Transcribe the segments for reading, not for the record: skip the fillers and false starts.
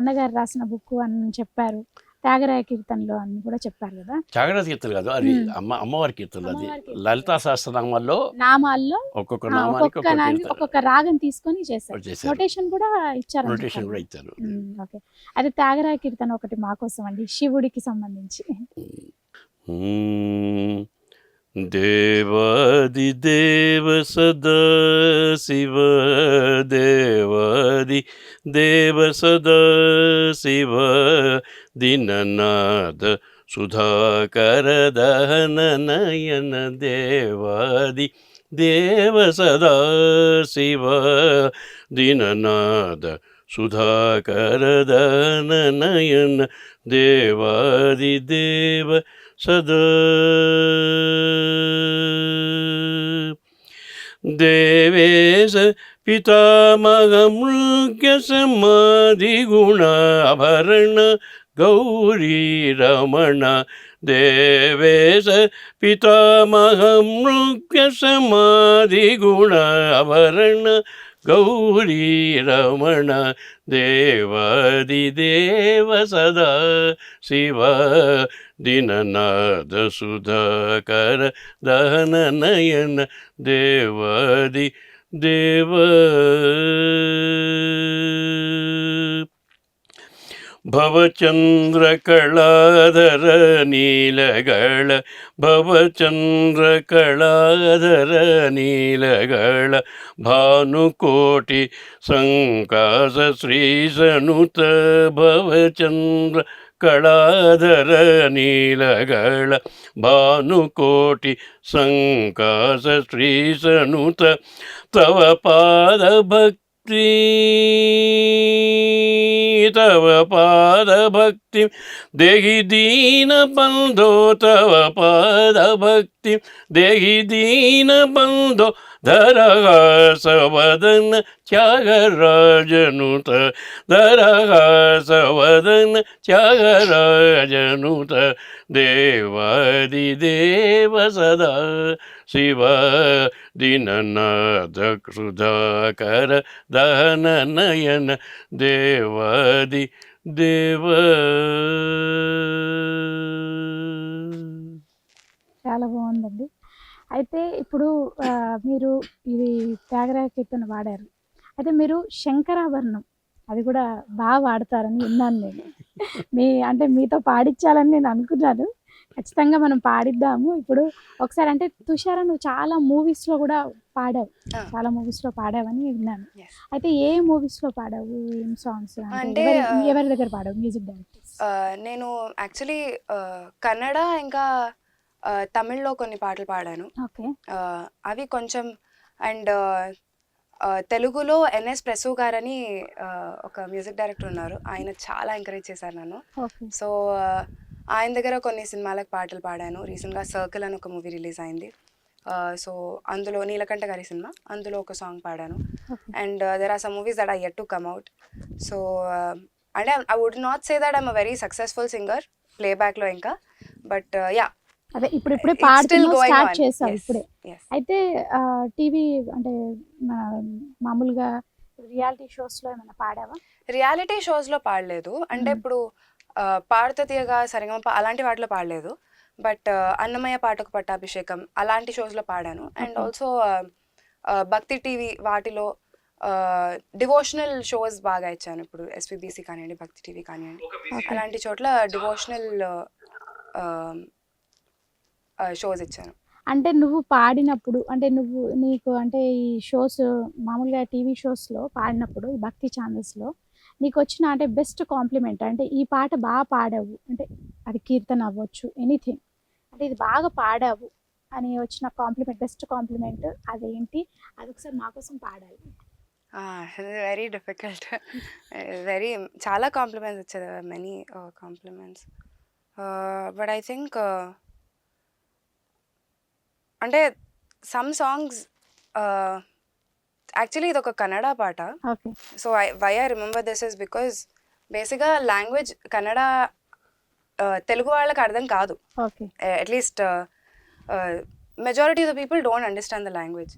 అన్నగారు రాసిన బుక్ అని చెప్పారు. త్యాగరాయ కీర్తనలు అని కూడా చెప్పారు కదా. త్యాగరాజ కీర్తనలు కాదు, అది అమ్మవారి కీర్తనలు. అది లలితా సహస్రనామాల్లో నామాల్లో ఒక్కొక్క నామానికి ఒక్కొక్క రాగం తీసుకొని చేశారు. నోటేషన్ కూడా ఇచ్చారు. నోటేషన్ కూడా ఇచ్చారు. ఓకే, అది త్యాగరాయ కీర్తన ఒకటి మా కోసం అండి, శివుడికి సంబంధించి. దేవాది దేవ సదా శివ, దేవాది దేవ సదా శివ, దిననాద సుధాకర దహన నయన, దేవాది దేవ సదా శివ, దిననాద సుధాకర దహన నయన, దేవాది దేవ సదా. దేవేశ పితామహమృగ్య సమాధి గుణాభరణ గౌరీ రమణ, దేవేశ పితామహమృగ్య సమాధి గుణాభరణ గౌరీ రమణ, దేవాది దేవ సదా శివ, దిననాద సుధాకర దహన నయన, దేవాది దేవ. భవచంద్రకళాధర నీలగళ, భవచంద్రకళాధర నీలగళ, భానుకోటి సంకాస శ్రీసనుత, భవచంద్ర కళాధర నీలగళ, భానుకోటి సంకాస శ్రీసనుత, తవ పాద భక్తి, తవ పాద భక్తి దేహి దీన బంధో, తవ పాద భక్తి దేహి దీన బంధో, ధరహాసవదన త్యాగరాజనుత, ధరహాసవదన త్యాగరాజనుత, దేవాది దేవ సదా శివ, దిననాద సుధాకర దహన నయన, దేవాది దేవ. చాలా బాగుందండి. అయితే ఇప్పుడు మీరు ఇది త్యాగరాయ కీర్తన వాడారు, అయితే మీరు శంకరాభరణం అది కూడా బాగా వాడతారని విన్నాను నేను. అంటే మీతో పాడించాలని నేను అనుకున్నాను. ఖచ్చితంగా మనం పాడిద్దాము ఇప్పుడు ఒకసారి. అంటే తుషార, నువ్వు చాలా మూవీస్లో కూడా పాడావు, చాలా మూవీస్లో పాడావని విన్నాను. అయితే ఏ మూవీస్లో పాడావు, ఏం సాంగ్స్, అంటే ఎవరి దగ్గర పాడావు మ్యూజిక్ డైరెక్టర్స్? నేను యాక్చువల్లీ కన్నడ ఇంకా తమిళ్లో కొన్ని పాటలు పాడాను. అవి కొంచెం. అండ్ తెలుగులో ఎన్ఎస్ ప్రసు గారని ఒక మ్యూజిక్ డైరెక్టర్ ఉన్నారు, ఆయన చాలా ఎంకరేజ్ చేశారు నన్ను. సో ఆయన దగ్గర కొన్ని సినిమాలకు పాటలు పాడాను. రీసెంట్గా సర్కిల్ అని ఒక మూవీ రిలీజ్ అయింది. సో అందులో నీలకంఠ గారి సినిమా, అందులో ఒక సాంగ్ పాడాను. And there are some movies that are yet to come out. So అంటే I would not say that I'm a very successful singer ప్లేబ్యాక్లో ఇంకా, బట్ యా, అదే ఇప్పుడే పాడుతూ స్టార్ట్ చేసావు ఇప్పుడే. అయితే టీవీ అంటే మామూలుగా రియాలిటీ షోస్లో ఏమైనా పాడావా? రియాలిటీ షోస్లో పాడలేదు. అంటే ఇప్పుడు పాడుతా తీయగా, సరిగమప అలాంటి వాటిలో పాడలేదు. బట్ అన్నమయ్య పాటకు పట్టాభిషేకం అలాంటి షోస్లో పాడాను. అండ్ ఆల్సో భక్తి టీవీ వాటిలో డివోషనల్ షోస్ బాగా ఇచ్చాను. ఇప్పుడు ఎస్విబిసి కానివ్వండి, భక్తి టీవీ కానివ్వండి, అలాంటి చోట్ల డివోషనల్ షోస్ ఇచ్చాను. అంటే నువ్వు పాడినప్పుడు, అంటే నీకు అంటే ఈ షోస్ మామూలుగా టీవీ షోస్లో పాడినప్పుడు, ఈ భక్తి ఛానల్స్లో నీకు వచ్చిన అంటే బెస్ట్ కాంప్లిమెంట్, అంటే ఈ పాట బాగా పాడావు, అంటే అది కీర్తన అవ్వచ్చు, ఎనీథింగ్, అంటే ఇది బాగా పాడావు అని వచ్చిన కాంప్లిమెంట్, బెస్ట్ కాంప్లిమెంట్ అదేంటి? అది ఒకసారి మా కోసం పాడాలి. Very difficult. చాలా కాంప్లిమెంట్స్ వచ్చేది, many compliments. But I think అంటే సమ్ సాంగ్స్, యాక్చువల్లీ ఇది ఒక కన్నడ పాట. So why I remember this is because బేసిక్గా లాంగ్వేజ్ కన్నడ తెలుగు వాళ్ళకి అర్థం కాదు. At least majority of the people don't understand the language.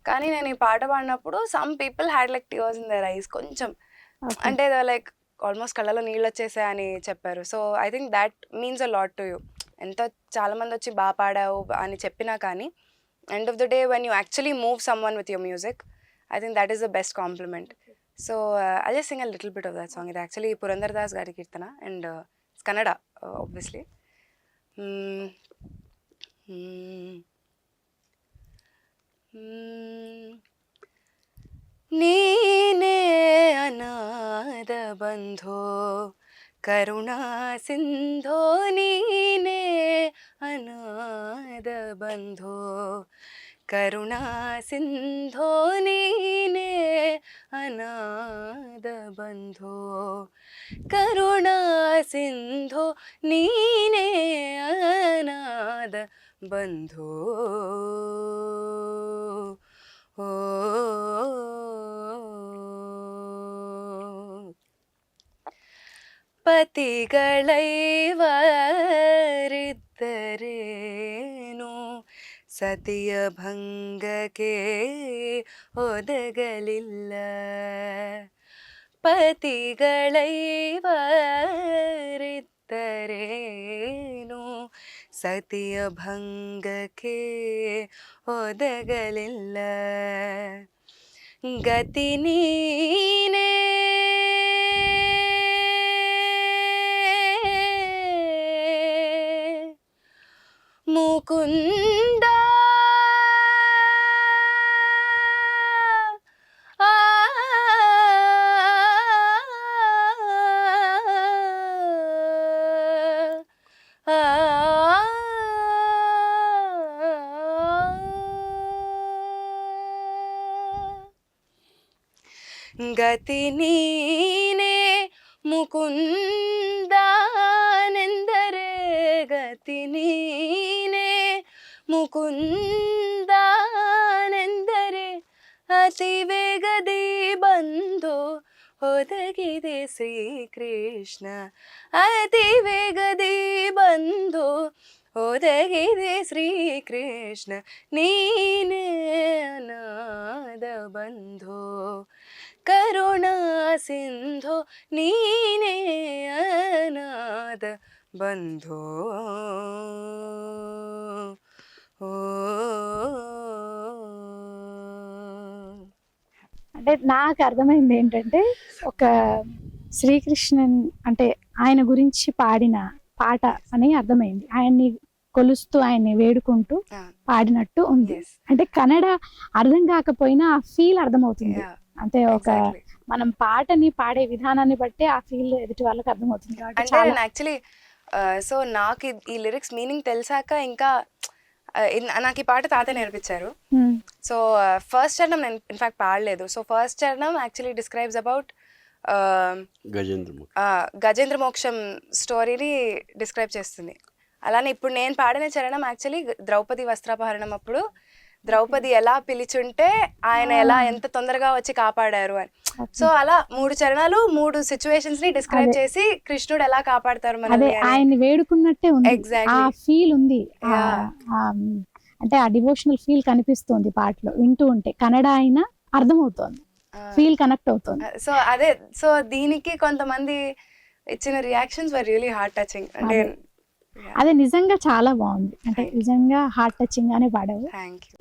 కానీ నేను ఈ పాట పాడినప్పుడు some people had like tears in their eyes కొంచెం. అంటే లైక్ ఆల్మోస్ట్ కళ్ళలో నీళ్ళు వచ్చేసాయి అని చెప్పారు. So I think that means a lot to you. ఎంత చాలామంది వచ్చి బాగా పాడావు అని చెప్పినా కానీ end of the day when you actually move some one with your music, I think that is the best compliment. So I just Singh a little bit of that song. ఇది actually పురందర్దాస్ గారి కీర్తన and it's Kannada obviously. ನೀನೇ ಅನಾಥ ಬಂಧೋ ಕರುಣಾ ಸಿಂಧೋ, ನೀನೇ ಅನಾಥ ಬಂಧೋ ಕರುಣಾ ಸಿಂಧೋ, ನೀನೇ ಅನಾಥ ಬಂಧೋ ಕರುಣಾ ಸಿಂಧೋ, ನೀನೇ ಅನಾಥ ಬಂಧೋ. ಓ ಪತಿಗಳೈವರಿದ್ದರೇನು ಸತಿಯ ಭಂಗಕ್ಕೆ ಒದಗಲಿಲ್ಲ. ಪತಿಗಳೈವರಿದ್ದರೇನು ಸತಿಯ ಭಂಗಕ್ಕೆ ಒದಗಲಿಲ್ಲ. ಗತಿ ನೀನೇ ಮುಕುಂದ, ಗತಿ ನೀನೇ ಮುಕುಂದನೆಂದರೆ, ಗತಿ ನೀನೇ ಮುಕುಂದನೆಂದರೆ ಅತಿ ವೇಗದಿ ಬಂದು ಒದಗಿದೆ ಶ್ರೀಕೃಷ್ಣ. ಅತಿ ವೇಗದಿ ಬಂದು ಒದಗಿದೆ ಶ್ರೀಕೃಷ್ಣ, ನೀನೇ ಅನಾಥ ಬಂಧೋ ಕರುಣಾ ಸಿಂಧೋ, ನೀನೇ ಅನಾಥ ಬಂಧೋ. ఓ అంటే నాకు అర్థమైంది ఏంటంటే, ఒక శ్రీకృష్ణన్ అంటే ఆయన గురించి పాడిన పాట అని అర్థమైంది. ఆయన్ని కొలుస్తూ ఆయన్ని వేడుకుంటూ పాడినట్టు ఉంది. Yes. అంటే కన్నడ అర్థం కాకపోయినా ఆ ఫీల్ అర్థమవుతుంది. Yeah, అంటే ఒక exactly. మనం పాటని పాడే విధానాన్ని బట్టి ఆ ఫీల్ ఎదుటి వాళ్ళకి అర్థమవుతుంది కాబట్టి అంటే చాలా నేను యాక్చువల్లీ సో నాకు ఈ లిరిక్స్ మీనింగ్ తెలిసాక ఇంకా నాకు ఈ పాట తాత నేర్పించారు. Hmm. సో ఫస్ట్ చరణం నేను ఇన్ఫాక్ట్ పాడలేదు. సో ఫస్ట్ చరణం యాక్చువల్లీ డిస్క్రైబ్స్ అబౌట్ గజేంద్ర మోక్షం స్టోరీని డిస్క్రైబ్ చేస్తుంది. అలానే ఇప్పుడు నేను పాడిన చరణం యాక్చువల్లీ ద్రౌపది వస్త్రాపహరణం అప్పుడు ద్రౌపది ఎలా పిలిచుంటే ఆయన ఎలా ఎంత తొందరగా వచ్చి కాపాడారు అని. సో అలా 3 చరణాలు 3 సిచ్యువేషన్స్ ని డిస్క్రైబ్ చేసి కృష్ణుడు ఎలా కాపాడతారు అదే మనల్ని అని. ఆయన్ని వేడుకున్నట్టే ఉంది. Exactly. ఆ ఫీల్ ఉంది. Yeah. అంటే ఆ డివోషనల్ ఫీల్ కనిపిస్తుంది పాటలో వింటూ ఉంటే. కన్నడ అయినా అర్థమవుతోంది, ఫీల్ కనెక్ట్ అవుతోంది. సో అదే సో దీనికి కొంతమంది ఇచ్చిన reactions were really heart touching. అంటే అదే నిజంగా చాలా బాగుంది. అంటే నిజంగా హార్ట్ టచింగ్ గానే పాడావు. Thank you.